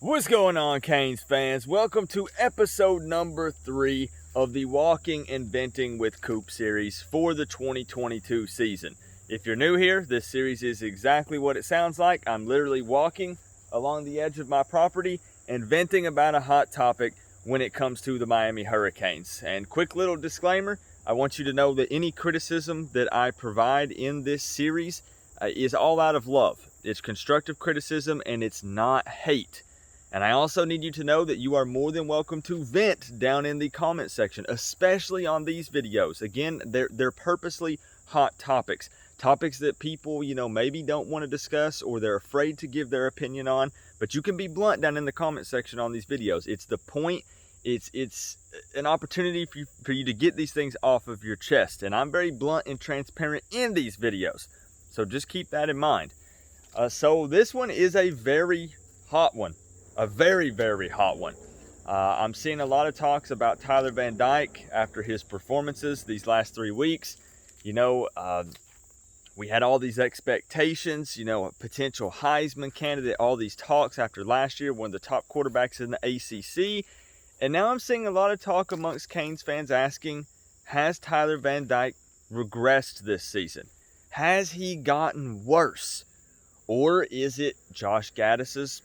What's going on, Canes fans? Welcome to episode number 3 of the Walking and Venting with Coop series for the 2022 season. If you're new here, this series is exactly what it sounds like. I'm literally walking along the edge of my property and venting about a hot topic when it comes to the Miami Hurricanes. And quick little disclaimer, I want you to know that any criticism that I provide in this series is all out of love. It's constructive criticism and it's not hate. And I also need you to know that you are more than welcome to vent down in the comment section, especially on these videos. Again, they're purposely hot topics. Topics that people, maybe don't want to discuss or they're afraid to give their opinion on. But you can be blunt down in the comment section on these videos. It's the point. It's an opportunity for you to get these things off of your chest. And I'm very blunt and transparent in these videos. So just keep that in mind. So this one is a very hot one. A very, very hot one. I'm seeing a lot of talks about Tyler Van Dyke after his performances these last 3 weeks. We had all these expectations, a potential Heisman candidate, all these talks after last year, one of the top quarterbacks in the ACC. And now I'm seeing a lot of talk amongst Canes fans asking, has Tyler Van Dyke regressed this season? Has he gotten worse? Or is it Josh Gaddis's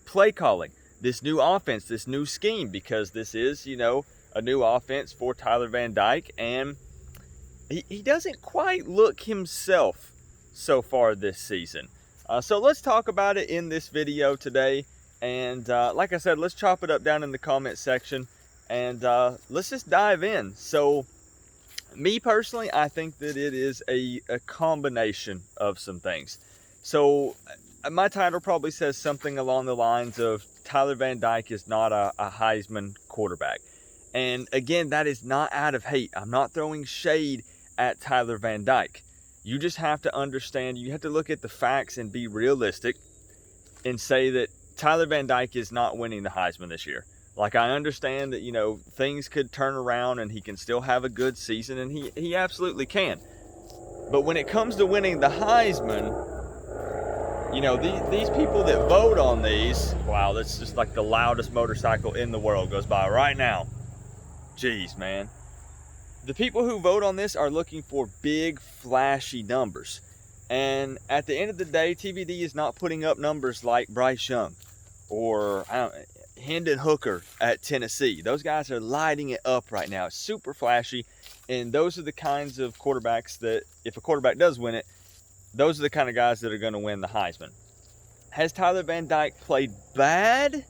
play calling, this new offense, this new scheme, because this is, a new offense for Tyler Van Dyke, and he doesn't quite look himself so far this season. So let's talk about it in this video today, and like I said, let's chop it up down in the comment section, and let's just dive in. So me personally, I think that it is a combination of some things. So my title probably says something along the lines of Tyler Van Dyke is not a Heisman quarterback. And again, that is not out of hate. I'm not throwing shade at Tyler Van Dyke. You just have to understand, you have to look at the facts and be realistic and say that Tyler Van Dyke is not winning the Heisman this year. Like, I understand that, things could turn around and he can still have a good season, and he absolutely can. But when it comes to winning the Heisman, these people that vote on these, wow, that's just like the loudest motorcycle in the world goes by right now. Jeez, man. The people who vote on this are looking for big, flashy numbers. And at the end of the day, TVD is not putting up numbers like Bryce Young or Hendon Hooker at Tennessee. Those guys are lighting it up right now. It's super flashy. And those are the kinds of quarterbacks that, if a quarterback does win it, those are the kind of guys that are going to win the Heisman. Has Tyler Van Dyke played bad?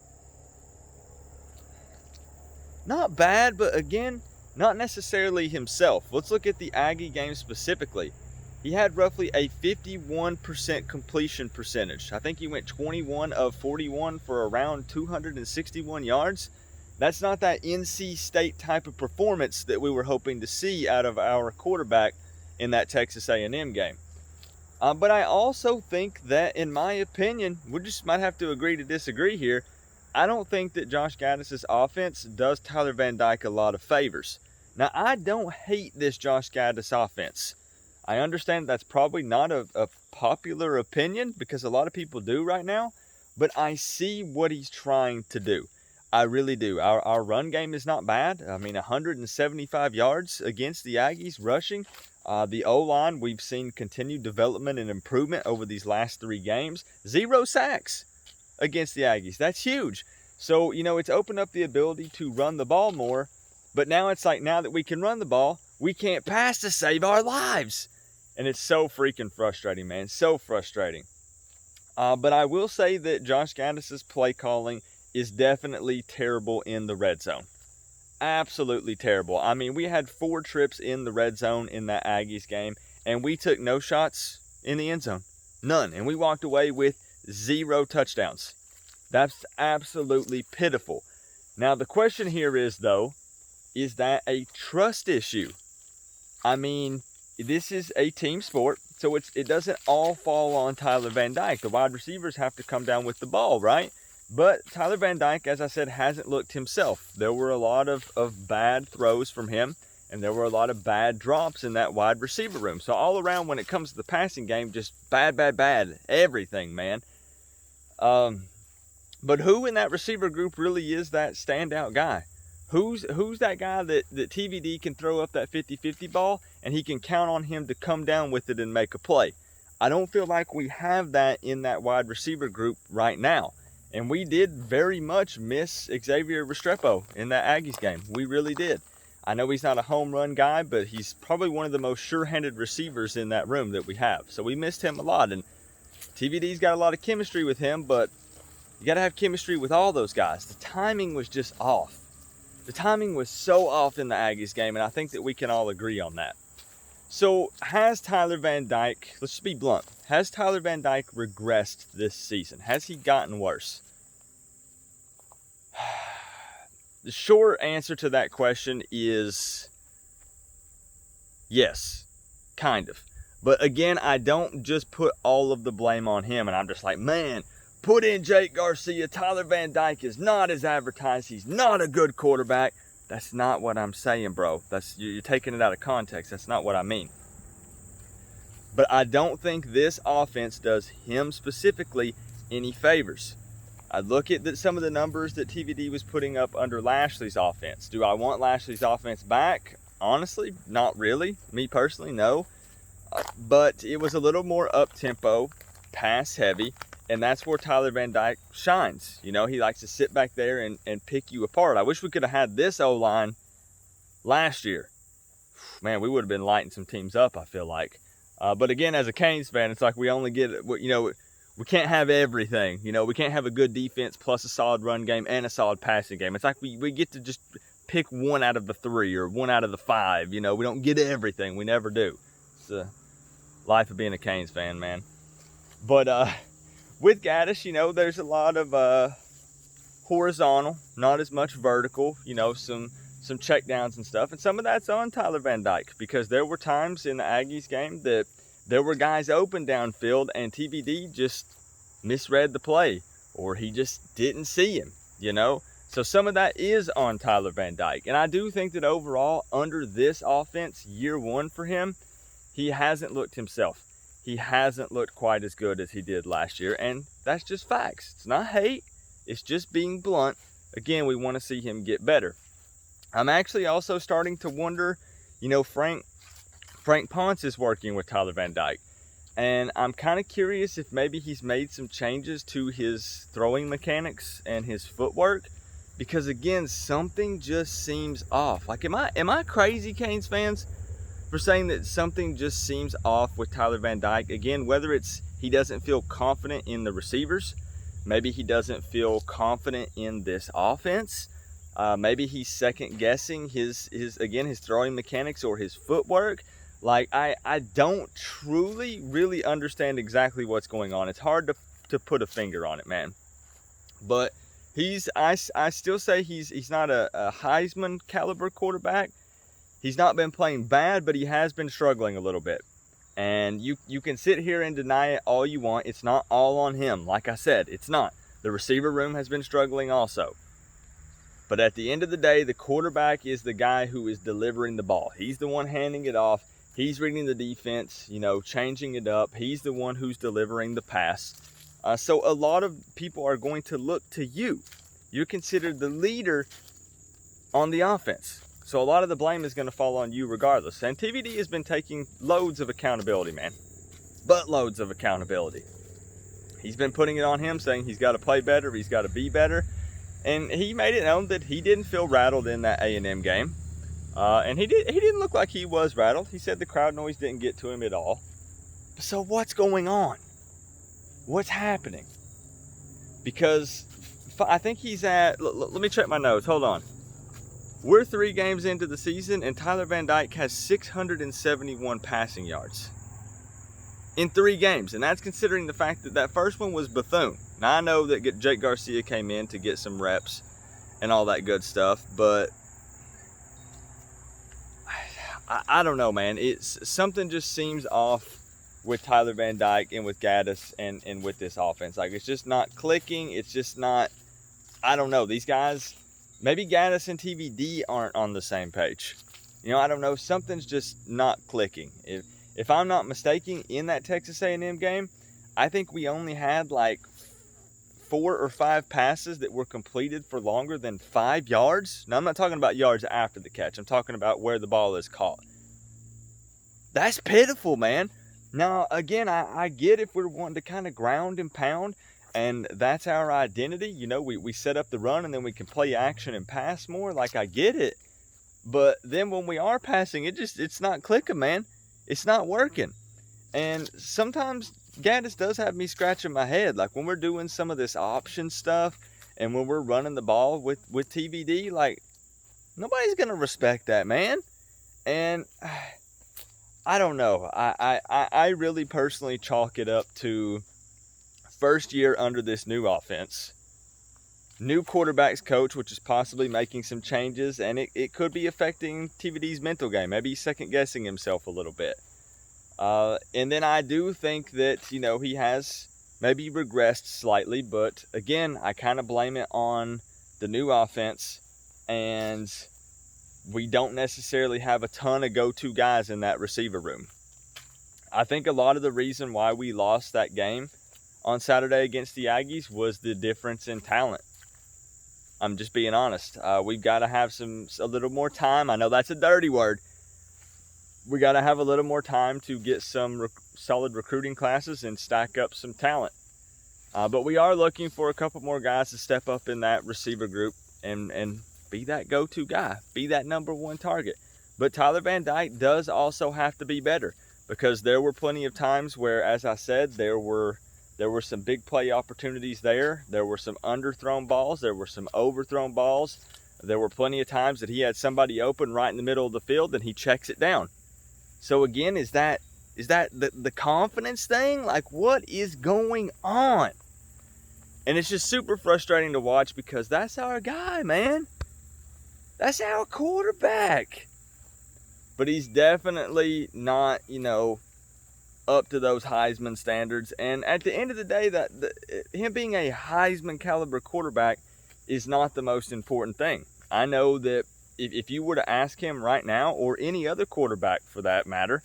Not bad, but again, not necessarily himself. Let's look at the Aggie game specifically. He had roughly a 51% completion percentage. I think he went 21 of 41 for around 261 yards. That's not that NC State type of performance that we were hoping to see out of our quarterback in that Texas A&M game. But I also think that, in my opinion, we just might have to agree to disagree here. I don't think that Josh Gaddis's offense does Tyler Van Dyke a lot of favors. Now, I don't hate this Josh Gaddis offense. I understand that's probably not a popular opinion because a lot of people do right now, but I see what he's trying to do. I really do. Our run game is not bad. 175 yards against the Aggies rushing. The O-line, we've seen continued development and improvement over these last 3 games. 0 sacks against the Aggies. That's huge. So, it's opened up the ability to run the ball more. But now it's like, now that we can run the ball, we can't pass to save our lives. And it's so freaking frustrating, man. So frustrating. But I will say that Josh Gaddis's play calling is definitely terrible in the red zone. Absolutely terrible. We had 4 trips in the red zone in that Aggies game, and we took no shots in the end zone. None. And we walked away with 0 touchdowns. That's absolutely pitiful. Now, the question here is, though, is that a trust issue? This is a team sport, so it doesn't all fall on Tyler Van Dyke. The wide receivers have to come down with the ball, right? But Tyler Van Dyke, as I said, hasn't looked himself. There were a lot of bad throws from him, and there were a lot of bad drops in that wide receiver room. So all around, when it comes to the passing game, just bad, everything, man. But who in that receiver group really is that standout guy? Who's that guy that TVD can throw up that 50-50 ball and he can count on him to come down with it and make a play? I don't feel like we have that in that wide receiver group right now. And we did very much miss Xavier Restrepo in that Aggies game. We really did. I know he's not a home run guy, but he's probably one of the most sure-handed receivers in that room that we have. So we missed him a lot. And TVD's got a lot of chemistry with him, but you got to have chemistry with all those guys. The timing was just off. The timing was so off in the Aggies game, and I think that we can all agree on that. So has Tyler Van Dyke, let's just be blunt, has Tyler Van Dyke regressed this season? Has he gotten worse? The short answer to that question is yes, kind of. But again, I don't just put all of the blame on him, and I'm just like, man, put in Jake Garcia. Tyler Van Dyke is not as advertised. He's not a good quarterback. That's not what I'm saying, bro. You're taking it out of context. That's not what I mean. But I don't think this offense does him specifically any favors. I look at some of the numbers that TVD was putting up under Lashley's offense. Do I want Lashley's offense back? Honestly, not really. Me personally, no. But it was a little more up-tempo, pass-heavy. And that's where Tyler Van Dyke shines. You know, he likes to sit back there and pick you apart. I wish we could have had this O-line last year. Man, we would have been lighting some teams up, I feel like. But again, as a Canes fan, it's like we only get, you know, we can't have everything. You know, we can't have a good defense plus a solid run game and a solid passing game. It's like we get to just pick one out of the three or one out of the five. You know, we don't get everything. We never do. It's the life of being a Canes fan, man. But, with Gaddis, you know, there's a lot of horizontal, not as much vertical, you know, some checkdowns and stuff. And some of that's on Tyler Van Dyke because there were times in the Aggies game that there were guys open downfield and TVD just misread the play or he just didn't see him, you know. So some of that is on Tyler Van Dyke. And I do think that overall, under this offense, year one for him, he hasn't looked himself. He hasn't looked quite as good as he did last year, and that's just facts. It's not hate. It's just being blunt. Again, we want to see him get better. I'm actually also starting to wonder, you know, Frank Ponce is working with Tyler Van Dyke, and I'm kind of curious if maybe he's made some changes to his throwing mechanics and his footwork, because again, something just seems off. Like, am I crazy, Canes fans, for saying that something just seems off with Tyler Van Dyke? Again, whether it's he doesn't feel confident in the receivers, maybe he doesn't feel confident in this offense, maybe he's second guessing his throwing mechanics or his footwork. Like, I don't truly really understand exactly what's going on. It's hard to put a finger on it, man. But I still say he's not a Heisman caliber quarterback. He's not been playing bad, but he has been struggling a little bit. And you can sit here and deny it all you want. It's not all on him. Like I said, it's not. The receiver room has been struggling also. But at the end of the day, the quarterback is the guy who is delivering the ball. He's the one handing it off. He's reading the defense, you know, changing it up. He's the one who's delivering the pass. So a lot of people are going to look to you. You're considered the leader on the offense. So a lot of the blame is going to fall on you regardless. And TVD has been taking loads of accountability, man. Buttloads of accountability. He's been putting it on him, saying he's got to play better, he's got to be better. And he made it known that he didn't feel rattled in that A&M game. And he didn't look like he was rattled. He said the crowd noise didn't get to him at all. So what's going on? What's happening? Because I think he's at, let me check my notes, hold on. We're 3 games into the season, and Tyler Van Dyke has 671 passing yards in 3 games. And that's considering the fact that first one was Bethune. Now, I know that Jake Garcia came in to get some reps and all that good stuff, but I don't know, man. Something just seems off with Tyler Van Dyke and with Gaddis and with this offense. Like, it's just not clicking. It's just not, I don't know. These guys, maybe Gaddis and TVD aren't on the same page. You know, I don't know. Something's just not clicking. If I'm not mistaken, in that Texas A&M game, I think we only had like 4 or 5 passes that were completed for longer than 5 yards. Now, I'm not talking about yards after the catch. I'm talking about where the ball is caught. That's pitiful, man. Now, again, I get if we're wanting to kind of ground and pound, and that's our identity. You know, we set up the run, and then we can play action and pass more. Like, I get it. But then when we are passing, it's not clicking, man. It's not working. And sometimes Gaddis does have me scratching my head. Like when we're doing some of this option stuff and when we're running the ball with TVD, like nobody's going to respect that, man. And I don't know. I really personally chalk it up to first year under this new offense. New quarterback's coach, which is possibly making some changes, and it could be affecting TVD's mental game. Maybe he's second-guessing himself a little bit. And then I do think that, you know, he has maybe regressed slightly, but again, I kind of blame it on the new offense, and we don't necessarily have a ton of go-to guys in that receiver room. I think a lot of the reason why we lost that game on Saturday against the Aggies was the difference in talent. I'm just being honest. We've got to have a little more time. I know that's a dirty word. We got to have a little more time to get some solid recruiting classes and stack up some talent. But we are looking for a couple more guys to step up in that receiver group and be that go-to guy, be that number one target. But Tyler Van Dyke does also have to be better because there were plenty of times where, as I said, there were some big play opportunities there. There were some underthrown balls. There were some overthrown balls. There were plenty of times that he had somebody open right in the middle of the field and he checks it down. So again, is that the confidence thing? Like, what is going on? And it's just super frustrating to watch because that's our guy, man. That's our quarterback. But he's definitely not, you know, up to those Heisman standards. And at the end of the day, him being a Heisman caliber quarterback is not the most important thing. I know that if you were to ask him right now, or any other quarterback for that matter,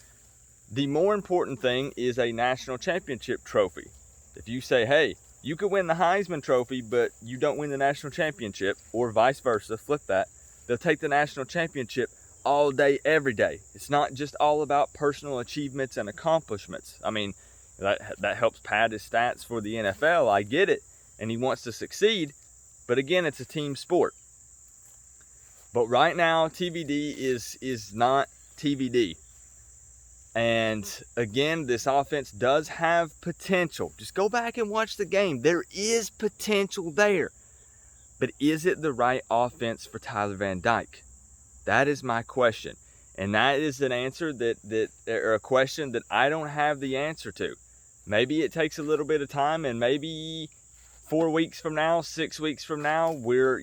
the more important thing is a national championship trophy. If you say, hey, you could win the Heisman trophy, but you don't win the national championship, or vice versa, flip that, they'll take the national championship all day, every day. It's not just all about personal achievements and accomplishments. I mean, that helps pad his stats for the NFL. I get it. And he wants to succeed. But again, it's a team sport. But right now, TVD is not TVD. And again, this offense does have potential. Just go back and watch the game. There is potential there. But is it the right offense for Tyler Van Dyke? That is my question. And that is an answer or a question that I don't have the answer to. Maybe it takes a little bit of time, and maybe 4 weeks from now, 6 weeks from now, we're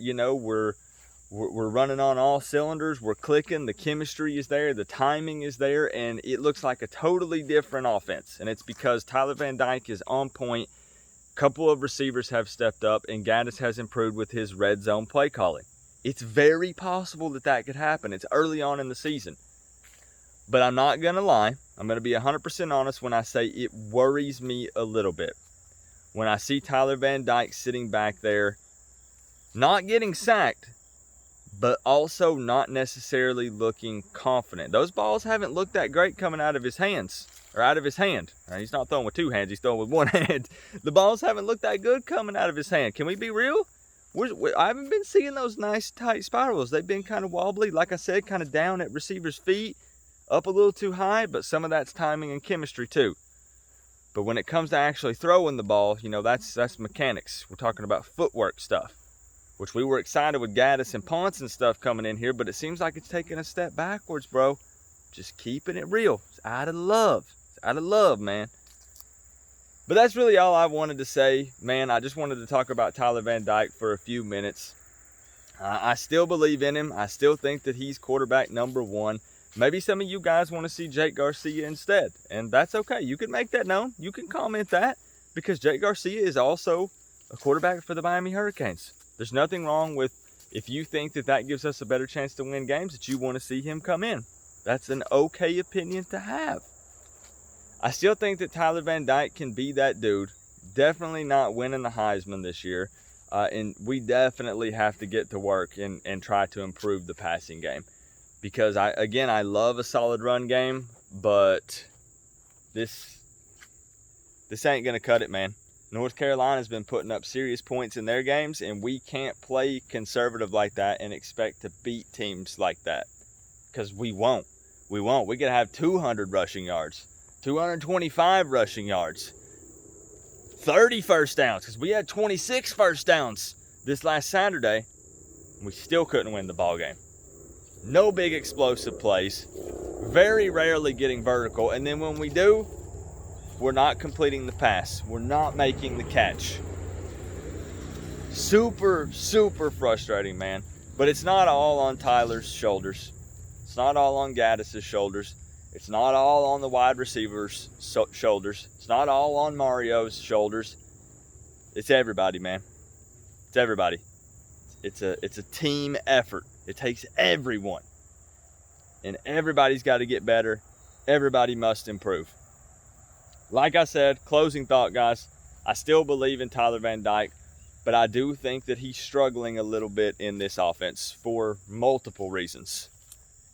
running on all cylinders. We're clicking. The chemistry is there. The timing is there. And it looks like a totally different offense. And it's because Tyler Van Dyke is on point. A couple of receivers have stepped up. And Gaddis has improved with his red zone play calling. It's very possible that could happen. It's early on in the season. But I'm not going to lie. I'm going to be 100% honest when I say it worries me a little bit. When I see Tyler Van Dyke sitting back there, not getting sacked, but also not necessarily looking confident. Those balls haven't looked that great coming out of his hands, or out of his hand. He's not throwing with two hands, he's throwing with one hand. The balls haven't looked that good coming out of his hand. Can we be real? I haven't been seeing those nice tight spirals. They've been kind of wobbly, like I said, kind of down at receivers' feet, up a little too high, but some of that's timing and chemistry too. But when it comes to actually throwing the ball, you know, that's mechanics. We're talking about footwork stuff, which we were excited with Gaddis and Ponce and stuff coming in here, but it seems like it's taking a step backwards, bro. Just keeping it real. It's out of love. It's out of love, man. But that's really all I wanted to say, man. I just wanted to talk about Tyler Van Dyke for a few minutes. I still believe in him. I still think that he's quarterback number one. Maybe some of you guys want to see Jake Garcia instead, and that's okay. You can make that known. You can comment that, because Jake Garcia is also a quarterback for the Miami Hurricanes. There's nothing wrong with, if you think that gives us a better chance to win games, that you want to see him come in. That's an okay opinion to have. I still think that Tyler Van Dyke can be that dude definitely not winning the Heisman this year. And we definitely have to get to work and try to improve the passing game. Because, I love a solid run game, but this ain't going to cut it, man. North Carolina's been putting up serious points in their games, and we can't play conservative like that and expect to beat teams like that. Because we won't. We won't. We got to have 200 rushing yards, 225 rushing yards, 30 first downs, because we had 26 first downs this last Saturday, and we still couldn't win the ball game. No big explosive plays, very rarely getting vertical, and then when we do, we're not completing the pass. We're not making the catch. Super, super frustrating, man. But it's not all on Tyler's shoulders. It's not all on Gaddis's shoulders. It's not all on the wide receivers' shoulders. It's not all on Mario's shoulders. It's everybody, man. It's everybody. It's a team effort. It takes everyone. And everybody's got to get better. Everybody must improve. Like I said, closing thought, guys, I still believe in Tyler Van Dyke, but I do think that he's struggling a little bit in this offense for multiple reasons.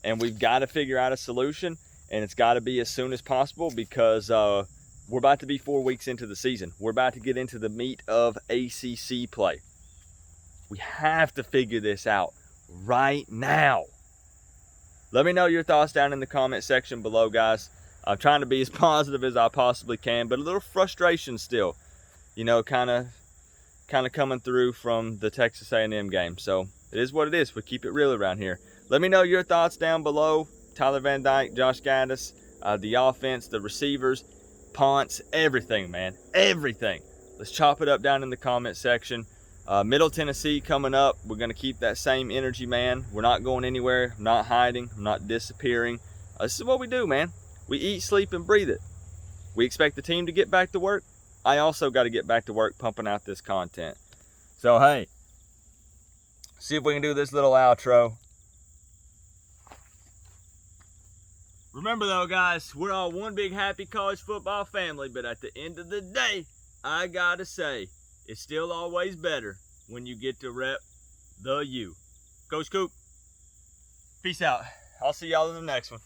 And we've got to figure out a solution, and it's got to be as soon as possible because we're about to be 4 weeks into the season. We're about to get into the meat of ACC play. We have to figure this out right now. Let me know your thoughts down in the comment section below, guys. I'm trying to be as positive as I possibly can, but a little frustration still, kind of coming through from the Texas A&M game. So it is what it is. We keep it real around here. Let me know your thoughts down below. Tyler Van Dyke, Josh Gaddis, the offense, the receivers, punts, everything, man, everything. Let's chop it up down in the comment section. Middle Tennessee coming up. We're going to keep that same energy, man. We're not going anywhere. I'm not hiding. I'm not disappearing. This is what we do, man. We eat, sleep, and breathe it. We expect the team to get back to work. I also got to get back to work pumping out this content. So, hey, see if we can do this little outro. Remember, though, guys, we're all one big happy college football family, but at the end of the day, I got to say, it's still always better when you get to rep the U. Coach Coop, peace out. I'll see y'all in the next one.